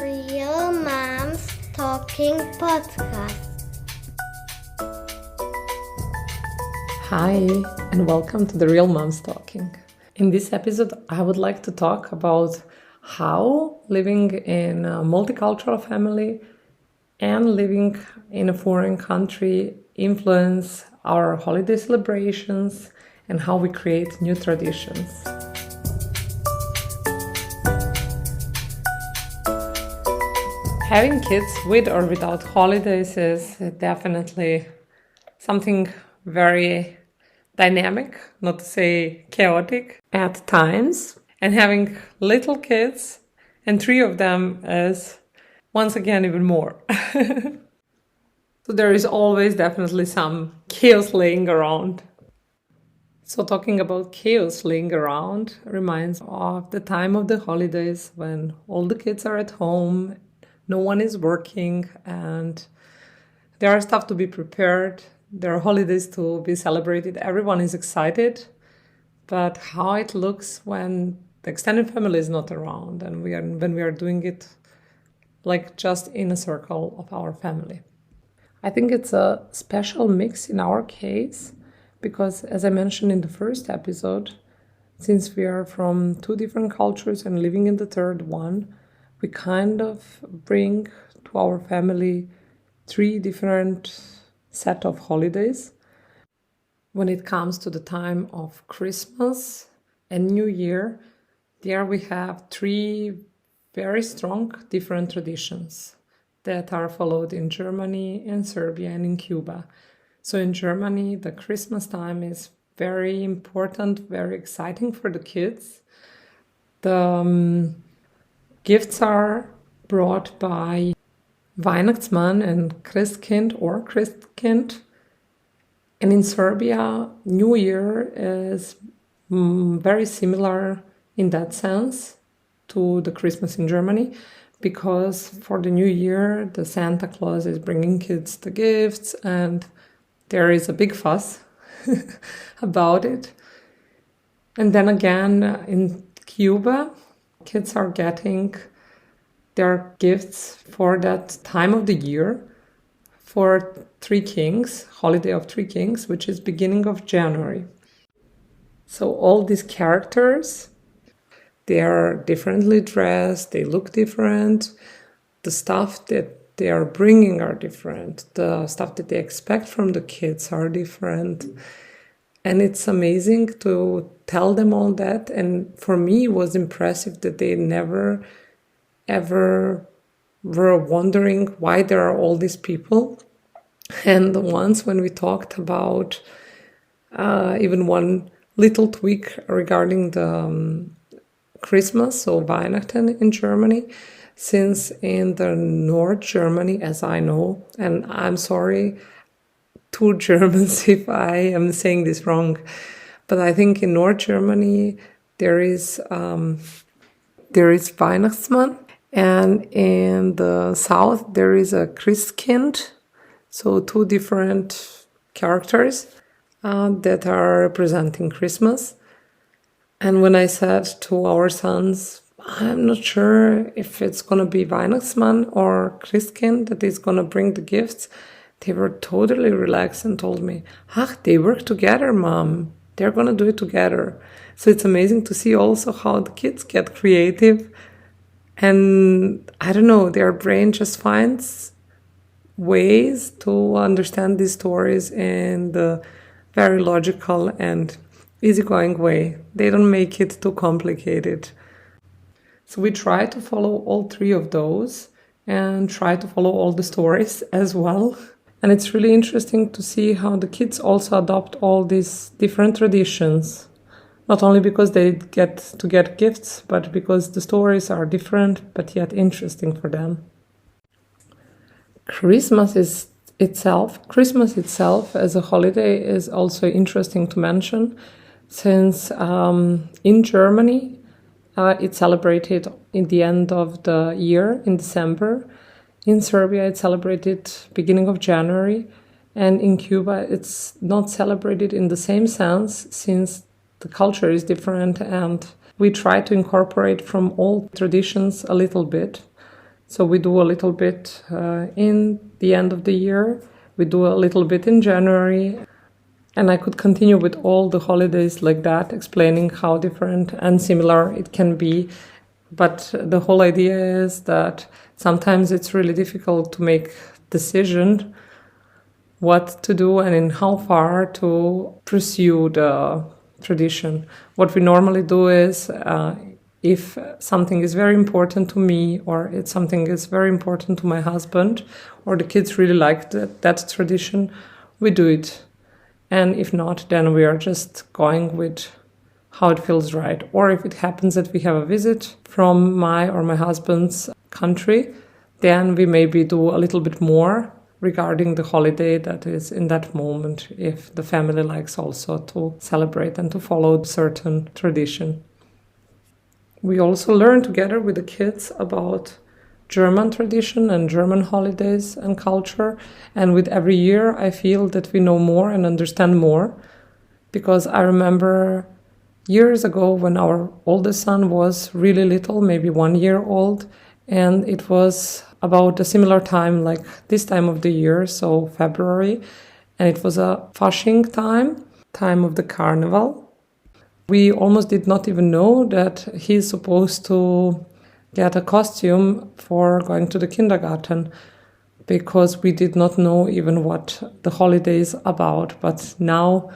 Real Moms Talking Podcast. Hi, and welcome to the Real Moms Talking. In this episode, I would like to talk about how living in a multicultural family and living in a foreign country influence our holiday celebrations and how we create new traditions. Having kids with or without holidays is definitely something very dynamic, not to say chaotic at times. And having little kids, and 3 of them, is once again even more. So there is always definitely some chaos laying around. So talking about chaos laying around reminds of the time of the holidays when all the kids are at home, no one is working, and there are stuff to be prepared. There are holidays to be celebrated. Everyone is excited. But how it looks when the extended family is not around and when we are doing it like just in a circle of our family. I think it's a special mix in our case because, as I mentioned in the first episode, since we are from 2 different cultures and living in the third one, we kind of bring to our family 3 different set of holidays. When it comes to the time of Christmas and New Year, there we have 3 very strong different traditions that are followed in Germany, in Serbia, and in Cuba. So in Germany, the Christmas time is very important, very exciting for the kids. The gifts are brought by Weihnachtsmann and Christkind or Christkind. And in Serbia, New Year is very similar in that sense to the Christmas in Germany, because for the New Year, the Santa Claus is bringing kids the gifts and there is a big fuss about it. And then again, in Cuba, kids are getting their gifts for that time of the year for 3 Kings, holiday of 3 Kings, which is beginning of January. So all these characters, they are differently dressed, they look different, the stuff that they are bringing are different, the stuff that they expect from the kids are different. And it's amazing to tell them all that. And for me, it was impressive that they never, ever were wondering why there are all these people. And once when we talked about even one little tweak regarding the Christmas, so Weihnachten in Germany, since in the North Germany, as I know, and I'm sorry to Germans if I am saying this wrong, but I think in North Germany there is Weihnachtsmann, and in the South there is a Christkind, so 2 different characters that are representing Christmas. And when I said to our sons, I'm not sure if it's going to be Weihnachtsmann or Christkind that is going to bring the gifts, they were totally relaxed and told me, they work together, Mom. They're going to do it together. So it's amazing to see also how the kids get creative. And I don't know, their brain just finds ways to understand these stories in the very logical and easygoing way. They don't make it too complicated. So we try to follow all 3 of those and try to follow all the stories as well. And it's really interesting to see how the kids also adopt all these different traditions. Not only because they get gifts, but because the stories are different, but yet interesting for them. Christmas itself as a holiday is also interesting to mention, since in Germany it's celebrated in the end of the year in December. In Serbia it's celebrated beginning of January, and in Cuba it's not celebrated in the same sense, since the culture is different and we try to incorporate from all traditions a little bit. So we do a little bit in the end of the year, we do a little bit in January, and I could continue with all the holidays like that, explaining how different and similar it can be. But the whole idea is that sometimes it's really difficult to make decision what to do and in how far to pursue the tradition. What we normally do is if something is very important to me, or it's something is very important to my husband, or the kids really like that tradition, we do it. And if not, then we are just going with how it feels right. Or if it happens that we have a visit from my or my husband's country, then we maybe do a little bit more regarding the holiday that is in that moment, if the family likes also to celebrate and to follow certain tradition. We also learn together with the kids about German tradition and German holidays and culture. And with every year, I feel that we know more and understand more. Because I remember years ago when our oldest son was really little, maybe 1 year old, and it was about a similar time like this time of the year, so February, and it was a Fasching time of the carnival. We almost did not even know that he's supposed to get a costume for going to the kindergarten, because we did not know even what the holiday is about. But now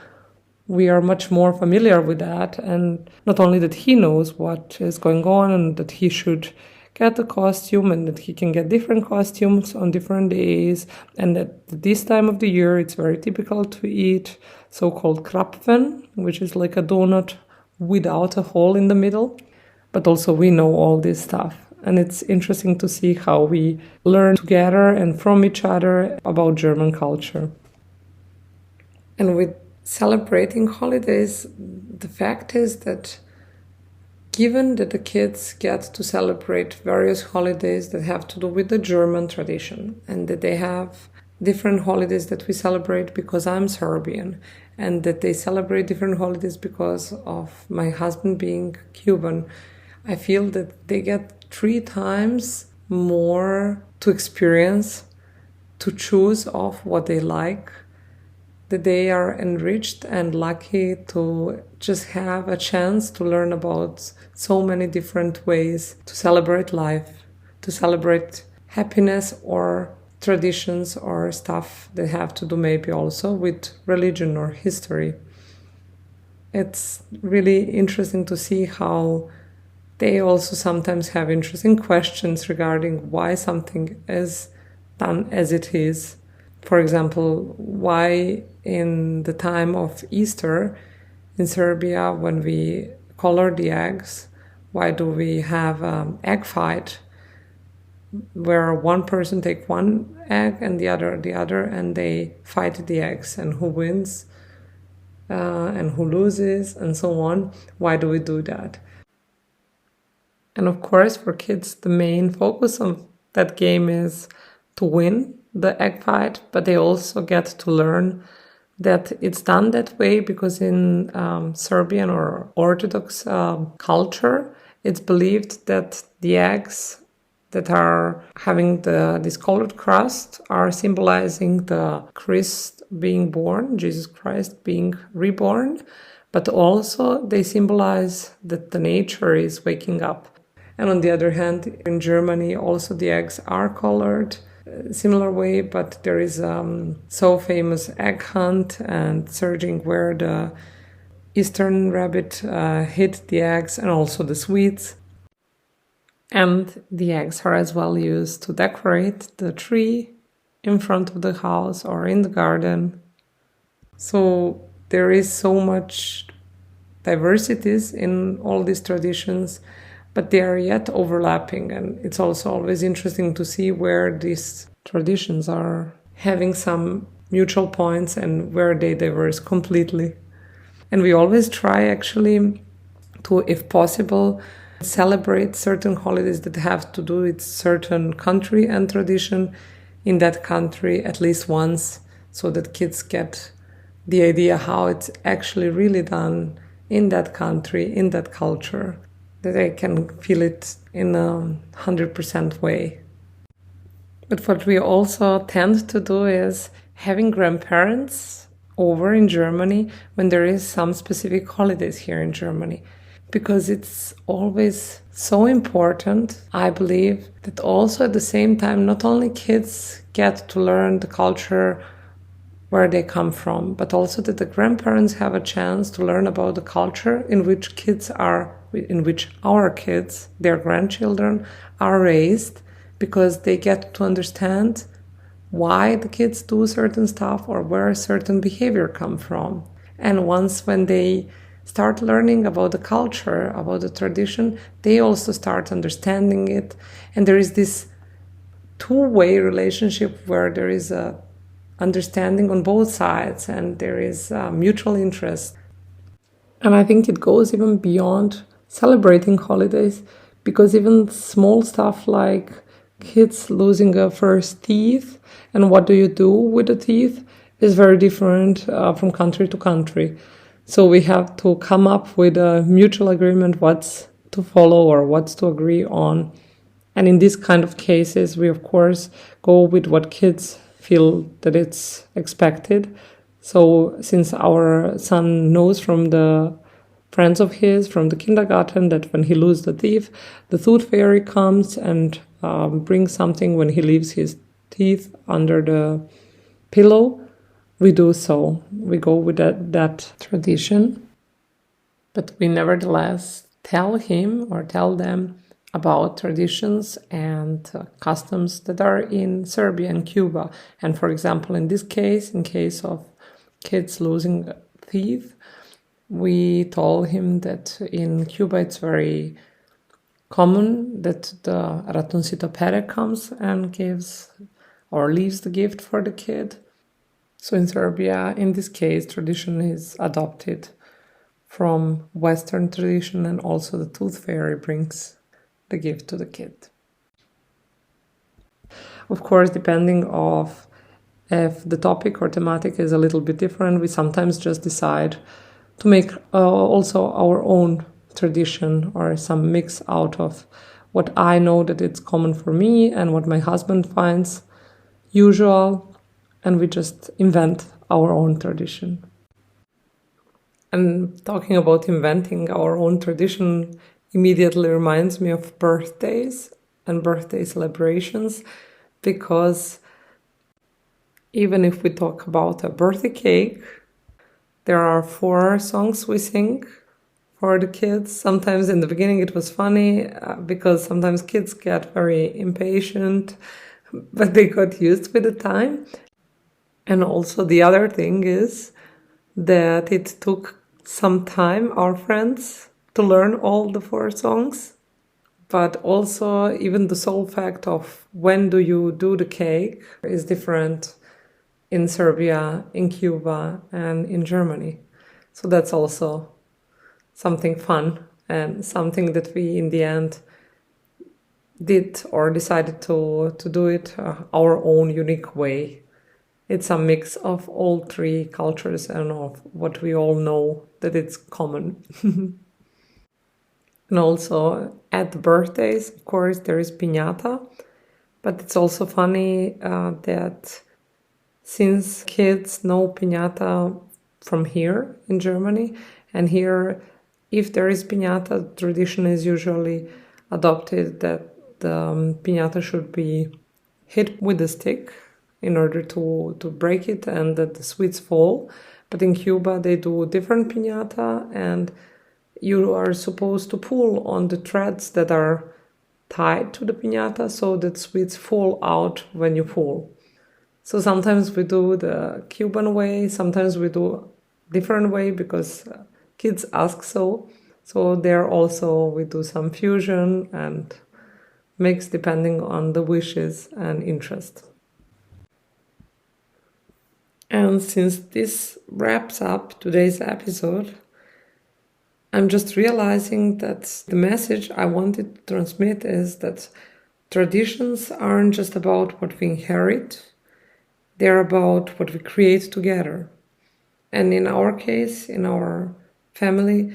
we are much more familiar with that, and not only that he knows what is going on and that he should get a costume and that he can get different costumes on different days, and that this time of the year it's very typical to eat so-called Krapfen, which is like a donut without a hole in the middle. But also we know all this stuff, and it's interesting to see how we learn together and from each other about German culture. And with celebrating holidays, the fact is that given that the kids get to celebrate various holidays that have to do with the German tradition, and that they have different holidays that we celebrate because I'm Serbian, and that they celebrate different holidays because of my husband being Cuban, I feel that they get 3 times more to experience, to choose of what they like, that they are enriched and lucky to just have a chance to learn about so many different ways to celebrate life, to celebrate happiness or traditions or stuff that have to do maybe also with religion or history. It's really interesting to see how they also sometimes have interesting questions regarding why something is done as it is. For example, why in the time of Easter in Serbia, when we color the eggs, why do we have an egg fight where one person take one egg and the other, and they fight the eggs, and who wins and who loses and so on? Why do we do that? And of course, for kids, the main focus of that game is to win the egg fight, but they also get to learn that it's done that way because in Serbian or Orthodox culture, it's believed that the eggs that are having this colored crust are symbolizing the Christ being born, Jesus Christ being reborn, but also they symbolize that the nature is waking up. And on the other hand, in Germany, also the eggs are colored similar way, but there is so famous egg hunt and searching where the Eastern rabbit hid the eggs, and also the sweets. And the eggs are as well used to decorate the tree in front of the house or in the garden. So there is so much diversities in all these traditions, but they are yet overlapping, and it's also always interesting to see where these traditions are having some mutual points and where they diverge completely. And we always try actually to, if possible, celebrate certain holidays that have to do with certain country and tradition in that country at least once, so that kids get the idea how it's actually really done in that country, in that culture, that they can feel it in 100% way. But what we also tend to do is having grandparents over in Germany when there is some specific holidays here in Germany. Because it's always so important, I believe, that also at the same time, not only kids get to learn the culture where they come from, but also that the grandparents have a chance to learn about the culture in which our kids, their grandchildren, are raised, because they get to understand why the kids do certain stuff or where certain behavior come from. And when they start learning about the culture, about the tradition, they also start understanding it. And there is this two-way relationship where there is a understanding on both sides and there is mutual interest. And I think it goes even beyond celebrating holidays, because even small stuff like kids losing a first teeth and what do you do with the teeth is very different from country to country. So we have to come up with a mutual agreement what's to follow or what's to agree on. And in these kind of cases, we of course go with what kids feel that it's expected. So since our son knows from the friends of his from the kindergarten that when he loses the teeth, the tooth fairy comes and brings something when he leaves his teeth under the pillow, we do so. We go with that tradition. But we nevertheless tell him or tell them about traditions and customs that are in Serbia and Cuba. And for example, in this case, in case of kids losing teeth, we told him that in Cuba it's very common that the ratoncito pere comes and gives or leaves the gift for the kid. So in Serbia, in this case, tradition is adopted from Western tradition, and also the tooth fairy brings the gift to the kid. Of course, depending of if the topic or thematic is a little bit different, we sometimes just decide to make also our own tradition or some mix out of what I know that it's common for me and what my husband finds usual, and we just invent our own tradition. And talking about inventing our own tradition immediately reminds me of birthdays and birthday celebrations, because even if we talk about a birthday cake, there are 4 songs we sing for the kids. Sometimes in the beginning it was funny because sometimes kids get very impatient, but they got used with the time. And also the other thing is that it took some time, our friends, to learn all the 4 songs. But also even the sole fact of when do you do the cake is different in Serbia, in Cuba, and in Germany. So that's also something fun and something that we in the end did or decided to do it our own unique way. It's a mix of all 3 cultures and of what we all know that it's common. And also at the birthdays, of course, there is piñata, but it's also funny that since kids know piñata from here in Germany, and here, if there is piñata, tradition is usually adopted that the piñata should be hit with a stick in order to break it and that the sweets fall. But in Cuba, they do different piñata, and you are supposed to pull on the threads that are tied to the piñata so that sweets fall out when you pull. So sometimes we do the Cuban way, sometimes we do different way because kids ask so. So there also we do some fusion and mix depending on the wishes and interest. And since this wraps up today's episode, I'm just realizing that the message I wanted to transmit is that traditions aren't just about what we inherit, they're about what we create together. And in our case, in our family,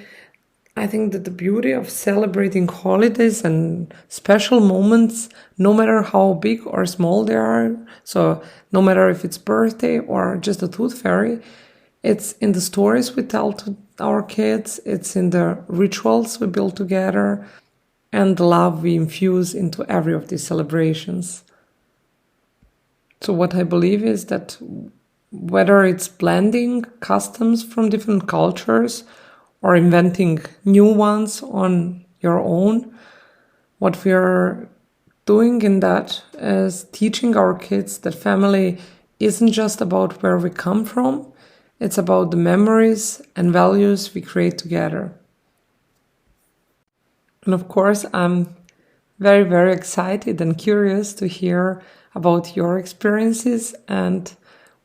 I think that the beauty of celebrating holidays and special moments, no matter how big or small they are, so no matter if it's birthday or just a tooth fairy, it's in the stories we tell to our kids, it's in the rituals we build together, and the love we infuse into every of these celebrations. So what I believe is that whether it's blending customs from different cultures or inventing new ones on your own, what we are doing in that is teaching our kids that family isn't just about where we come from, it's about the memories and values we create together. And of course, I'm very, very excited and curious to hear about your experiences and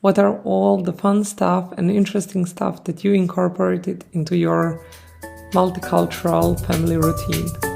what are all the fun stuff and interesting stuff that you incorporated into your multicultural family routine.